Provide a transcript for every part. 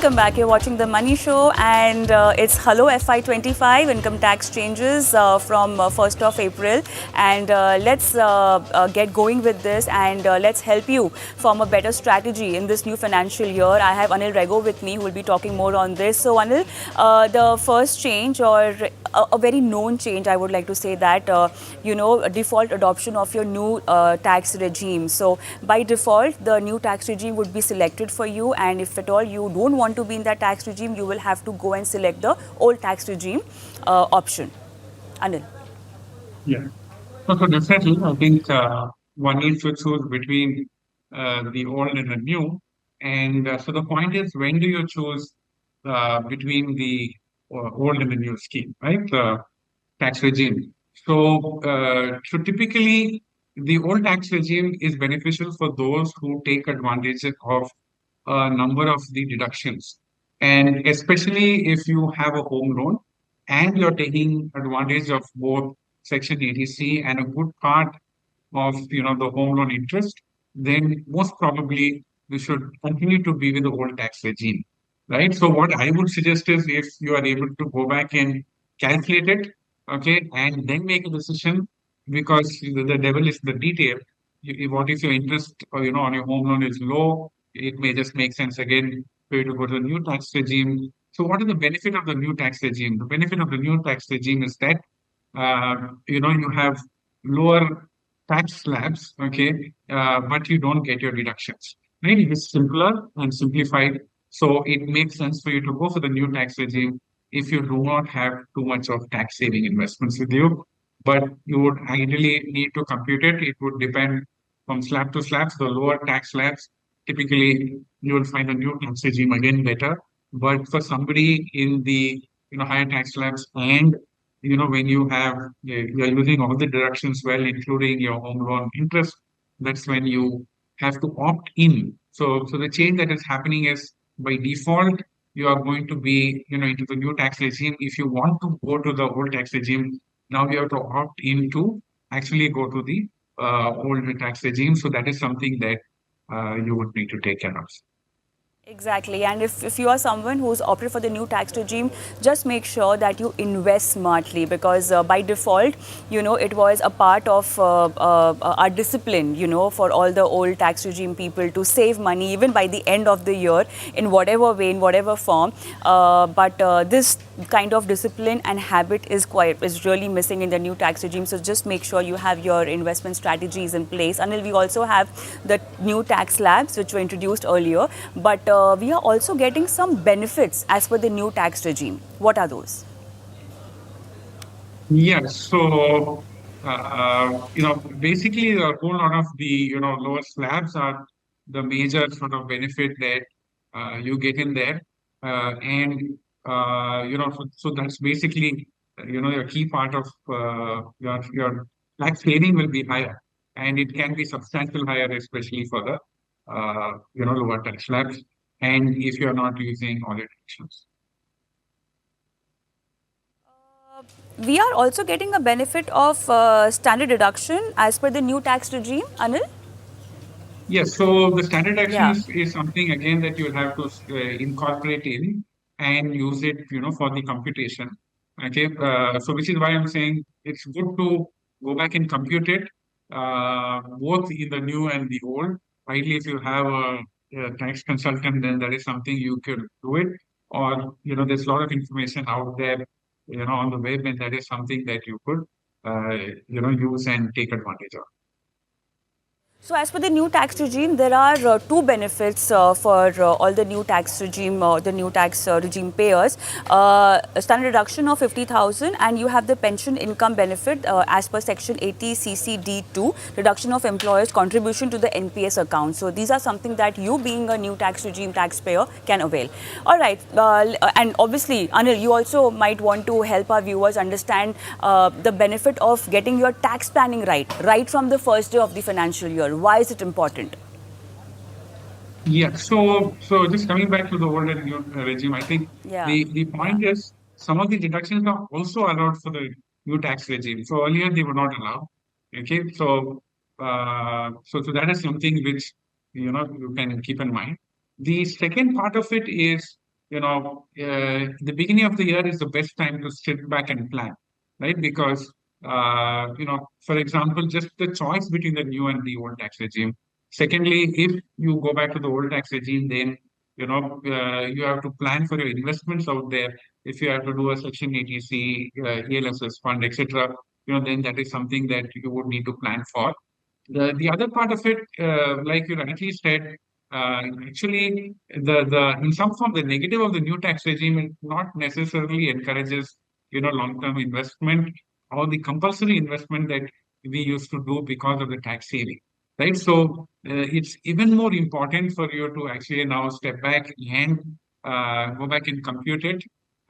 welcome back. You're watching The Money Show, and it's Hello FY25 income tax changes from 1st of April. And let's get going with this, and let's help you form a better strategy in this new financial year. I have Anil Rego with me who will be talking more on this. So, Anil, the first change, or a very known change, I would like to say that, default adoption of your new tax regime. So, by default, the new tax regime would be selected for you, and if at all you don't want to be in that tax regime, you will have to go and select the old tax regime option. Anil. Yeah. So definitely, I think one needs to choose between the old and the new. And so the point is, when do you choose between the old and the new scheme, right? The tax regime. So typically, the old tax regime is beneficial for those who take advantage of a number of the deductions. And especially if you have a home loan and you're taking advantage of both Section 80C and a good part of the home loan interest, then most probably we should continue to be with the old tax regime, right? So what I would suggest is if you are able to go back and calculate it, okay, and then make a decision, because the devil is the detail. What if your interest, on your home loan is low? It may just make sense again for you to go to the new tax regime. So what is the benefit of the new tax regime? The benefit of the new tax regime is that you have lower tax slabs, okay, but you don't get your deductions. Right? It is simpler and simplified, so it makes sense for you to go for the new tax regime if you do not have too much of tax saving investments with you. But you would ideally need to compute it. It would depend from slab to slabs. The lower tax slabs, typically you will find a new tax regime again better. But for somebody in the higher tax slabs, and when you're using all the deductions well, including your home loan interest, that's when you have to opt in. So the change that is happening is, by default, you are going to be into the new tax regime. If you want to go to the old tax regime, now you have to opt in to actually go to the old tax regime. So that is something that you would need to take care of. Exactly. And if you are someone who's opted for the new tax regime, just make sure that you invest smartly, because by default, it was a part of our discipline, for all the old tax regime people to save money even by the end of the year in whatever way, in whatever form. But this kind of discipline and habit is really missing in the new tax regime. So just make sure you have your investment strategies in place. Anil, we also have the new tax slabs which were introduced earlier, but we are also getting some benefits as per the new tax regime. What are those? Yes. Basically, a whole lot of the, lower slabs are the major sort of benefit that you get in there. So that's basically, your key part of your tax saving will be higher, and it can be substantial higher, especially for the, lower tax slabs, and if you're not using audit actions. We are also getting a benefit of standard deduction as per the new tax regime, Anil? Yes, so the standard action Yeah. is something again that you'll have to incorporate in and use it, for the computation. Okay, so which is why I'm saying it's good to go back and compute it, both in the new and the old. Ideally, if you have a tax consultant, then that is something you can do it. Or there's a lot of information out there, on the web, and that is something that you could, use and take advantage of. So, as per the new tax regime, there are two benefits for all the new tax regime, the new tax regime payers. A standard deduction of 50,000, and you have the pension income benefit as per Section 80 CCD2, reduction of employers' contribution to the NPS account. So, these are something that you, being a new tax regime taxpayer, can avail. All right, and obviously, Anil, you also might want to help our viewers understand the benefit of getting your tax planning right from the first day of the financial year. Why is it important? Yeah, so just coming back to the old and new regime, I think Yeah, the yeah. point is some of the deductions are also allowed for the new tax regime. So earlier they were not allowed. Okay, so that is something which you can keep in mind. The second part of it is the beginning of the year is the best time to sit back and plan, right? Because, for example, just the choice between the new and the old tax regime. Secondly, if you go back to the old tax regime, then, you have to plan for your investments out there. If you have to do a Section 80C, ELSS fund, etc., then that is something that you would need to plan for. The other part of it, like you rightly said, actually, the in some form, the negative of the new tax regime is not necessarily encourages, long-term investment or the compulsory investment that we used to do because of the tax saving, right? So it's even more important for you to actually now step back and go back and compute it,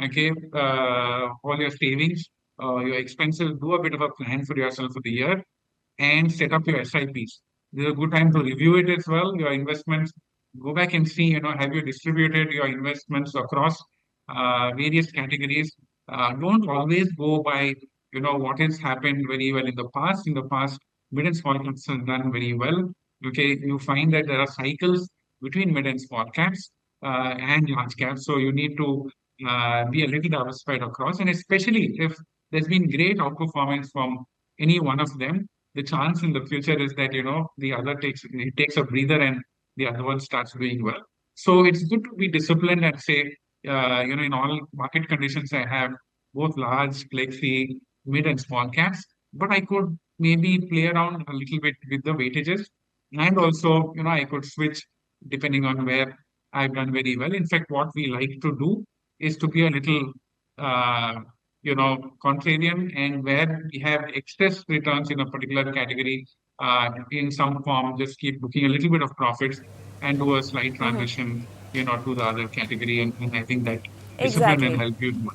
okay, all your savings, your expenses, do a bit of a plan for yourself for the year and set up your SIPs. This is a good time to review it as well, your investments. Go back and see, have you distributed your investments across various categories? Don't always go by, what has happened very well in the past. In the past, mid and small caps have done very well. Okay, you find that there are cycles between mid and small caps and large caps. So you need to be a little diversified across. And especially if there's been great outperformance from any one of them, the chance in the future is that the other takes a breather and the other one starts doing well. So it's good to be disciplined and say, in all market conditions, I have both large, flexi, mid, and small caps, but I could maybe play around a little bit with the weightages, and also I could switch depending on where I've done very well. In fact, what we like to do is to be a little uh, contrarian, and where we have excess returns in a particular category, in some form, just keep booking a little bit of profits and do a slight transition, to the other category. And I think that discipline will Exactly. help you.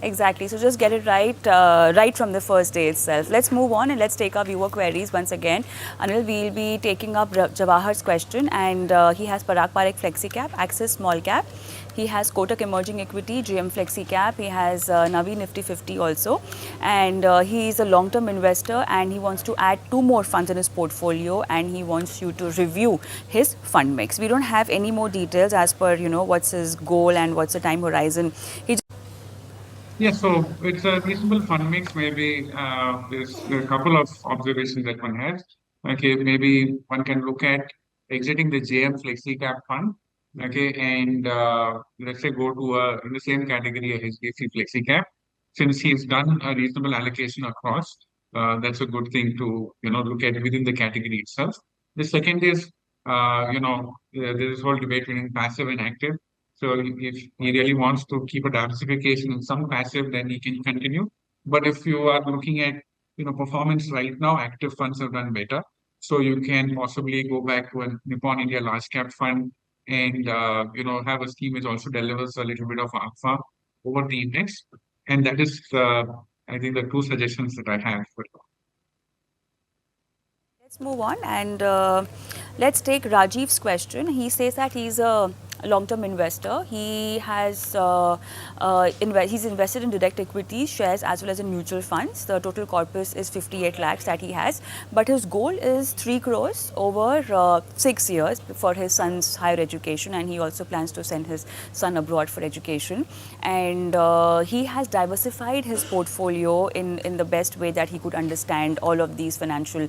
Exactly. So just get it right, right from the first day itself. Let's move on and let's take our viewer queries once again. Anil, we'll be taking up Jawahar's question, and he has Parag Parikh Flexi Cap, Axis Small Cap. He has Kotak Emerging Equity, GM Flexi Cap. He has Navi Nifty 50 also, and he is a long-term investor, and he wants to add 2 more funds in his portfolio, and he wants you to review his fund mix. We don't have any more details as per what's his goal and what's the time horizon. He Yeah, so it's a reasonable fund mix. Maybe there are a couple of observations that one has. Okay, maybe one can look at exiting the JM Flexi Cap Fund. Okay, and let's say go to in the same category a HDFC Flexi Cap. Since he's done a reasonable allocation across, that's a good thing to look at within the category itself. The second is there's this whole debate between passive and active. So if he really wants to keep a diversification in some passive, then he can continue. But if you are looking at performance right now, active funds have done better. So you can possibly go back to a Nippon India large cap fund and have a scheme which also delivers a little bit of alpha over the index. And that is I think the two suggestions that I have for you. Let's move on and let's take Rajiv's question. He says that he's a long-term investor. He has he's invested in direct equities, shares as well as in mutual funds. The total corpus is 58 lakhs that he has, but his goal is 3 crores over 6 years for his son's higher education, and he also plans to send his son abroad for education. And he has diversified his portfolio in the best way that he could understand all of these financial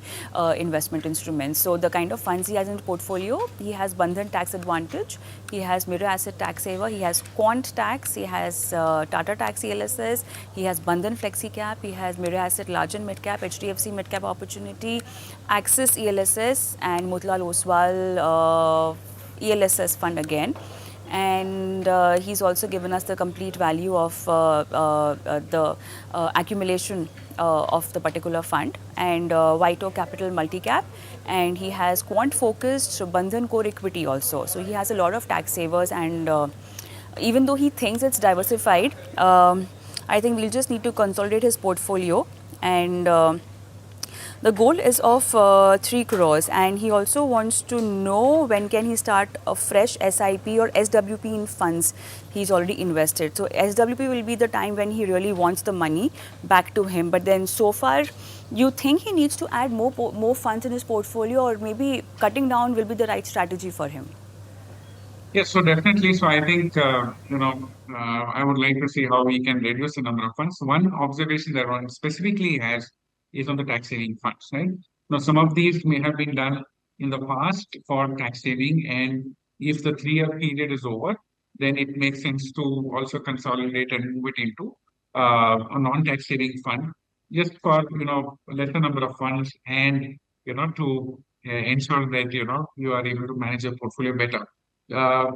investment instruments. So the kind of funds he has in his portfolio, he has Bandhan Tax Advantage, he has Mirror Asset Tax Saver, he has Quant Tax, he has Tata Tax ELSS, he has Bandhan Flexi Cap, he has Mirror Asset Large and Mid Cap, HDFC Mid Cap Opportunity, Axis ELSS, and Motilal Oswal ELSS fund again. And he's also given us the complete value of the accumulation of the particular fund, and White Oak Capital Multi-Cap, and he has quant focused Bandhan Core Equity also. So he has a lot of tax savers, and even though he thinks it's diversified, I think we'll just need to consolidate his portfolio, and the goal is of 3 crores, and he also wants to know when can he start a fresh SIP or SWP in funds he's already invested. So SWP will be the time when he really wants the money back to him. But then so far, you think he needs to add more funds in his portfolio, or maybe cutting down will be the right strategy for him? Yes, so definitely. So I think, I would like to see how we can reduce the number of funds. One observation that one specifically has is on the tax saving funds, right? Now, some of these may have been done in the past for tax saving, and if the 3-year period is over, then it makes sense to also consolidate and move it into a non-tax saving fund, just for, lesser number of funds, and to ensure that you are able to manage your portfolio better. uh,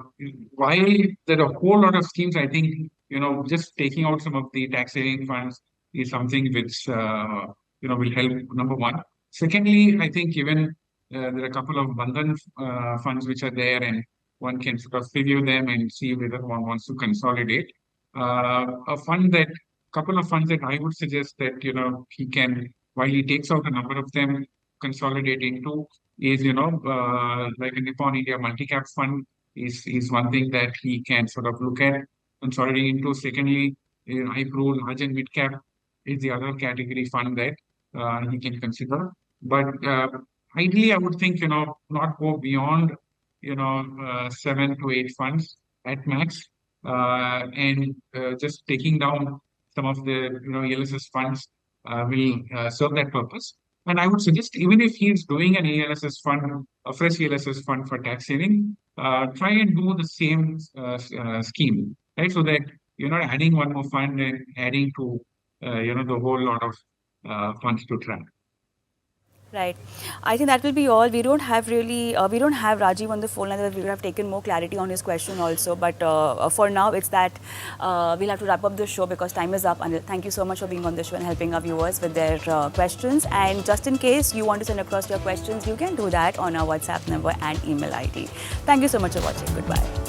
while there are a whole lot of schemes, I think, just taking out some of the tax saving funds is something which, will help, number one. Secondly, I think even there are a couple of Bandhan funds which are there, and one can sort of review them and see whether one wants to consolidate. A fund that, couple of funds that I would suggest that, he can, while he takes out a number of them, consolidate into is, like a Nippon India multi-cap fund is one thing that he can sort of look at consolidating into. Secondly, IPRO large and mid cap is the other category fund that he can consider. But ideally, I would think, not go beyond 7 to 8 funds at max, and just taking down some of the ELSS funds will serve that purpose. And I would suggest, even if he is doing an ELSS fund, a fresh ELSS fund for tax saving, try and do the same scheme, right? So that you're not adding one more fund and adding to, the whole lot of funds to track. Right. I think that will be all. We don't have Rajiv on the phone line, that we would have taken more clarity on his question also. But for now, it's that we'll have to wrap up the show because time is up. Anil, thank you so much for being on the show and helping our viewers with their questions. And just in case you want to send across your questions, you can do that on our WhatsApp number and email ID. Thank you so much for watching. Goodbye.